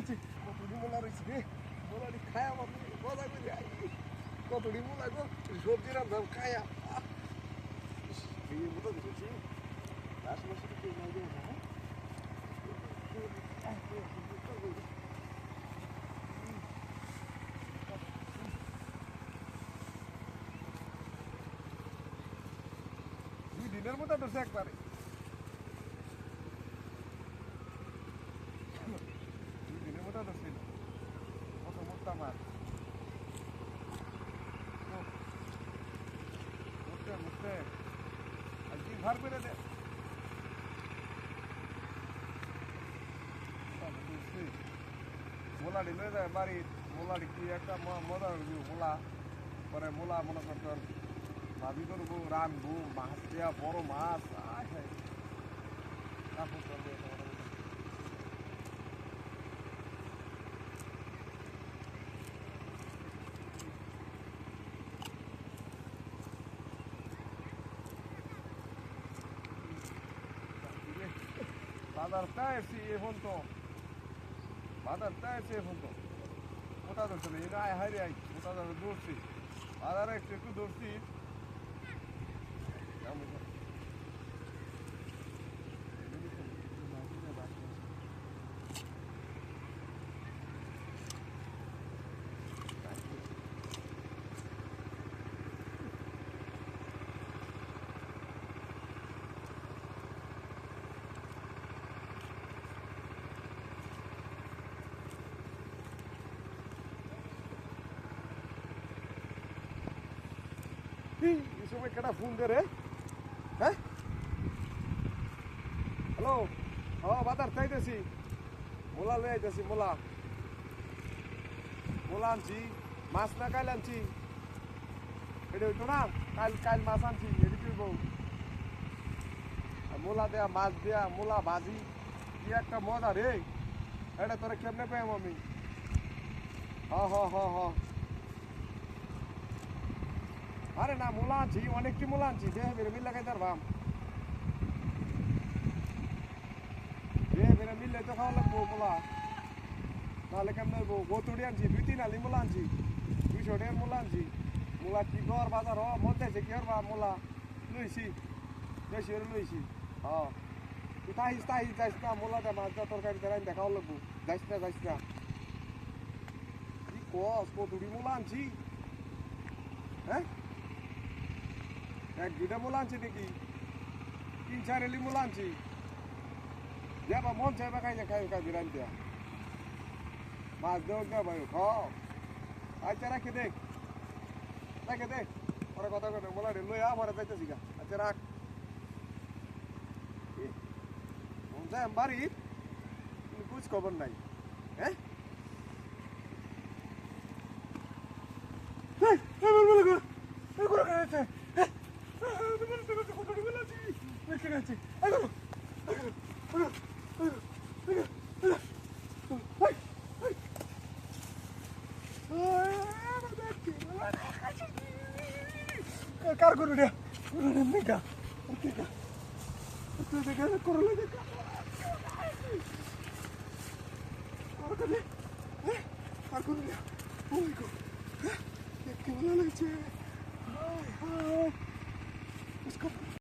আছে কতটি মোলা রয়েছে রে মোলাটি খায় আমার মজা করে কতটি মোলা গো সবজি রান্ধাম খায়া এই মতো দেখেছি আশেপাশে কেউ নাই দেয় না দুই দিনের মতো ধরছে একবারে দুই দিনের মতো ধরছিল কত মোটা মাছ মুখতে মুখতে আর কি ভার করে দে মোলাটি লয়ে যায় বাড়ির মোলাটি কি একটা মজা মোলা পরে মোলা মনে করতো ভাবি করবো রানবো মাছ দেওয়া বড় মাছ কাপড় করবে বাজারটা এসছি এখন তো বাজারটা এসে এখন তো কোথা ধরছে না এটা আয় হারে আই কোথা ধরে দৌড়ছি বাজারে একটু একটু দৌড়ছি এই সময় কেটা ফোন দে রে হ্যাঁ হ্যালো বাজার চাইতেছি মোলা লয়ে আইতেছি মোলা মোলা আনছি মাছ না কাল আনছি এটা হইতো না কাল কাল মাছ আনছি এটি করবো মোলা দেয়া মাছ দেয়া মোলা ভাজি কি একটা মজা রে এটা তোরা কেমনে পাইম আমি হ আরে না মোলা আনছি অনেকটি মোলা আনছি দেহে বেরে মিল লাগাই তার ভাম দেহে বেরে মিললে তো খাওয়া লাগবো মোলা তাহলে কেমন হইব গতুড়ি আনছি 2-3 আলি মোলা আনছি 200 টাকার মোলা আনছি মোলা কি ঘর বাজার মন চাইছে কি বা মোলা লইছি বেশি করে লইছি তুই তাহিস যাইস না মোলাটা মাছ তরকারি দেয় দেখাও লাগবো যাইস না কি কস গতুড়ি মোলা আনছি হ্যাঁ 1-2টা মোলা আনছি নাকি 3-4 এলি মোলা আনছি যাবা মন চাইবা খাই বিরান দেয়া মাছ দেওয়া না ভাই খাও আচ্ছা রাখে দে পরে কথা কথা মোলা রে লইয়া আমার যাইতেছি গা আচ্ছা রাখ মন চাই বাড়ি কুছ খবর নাই হ্যাঁ কার করবি রে দেখা করলে দেখা কার করবি ও মাই গড কেমন লাগছে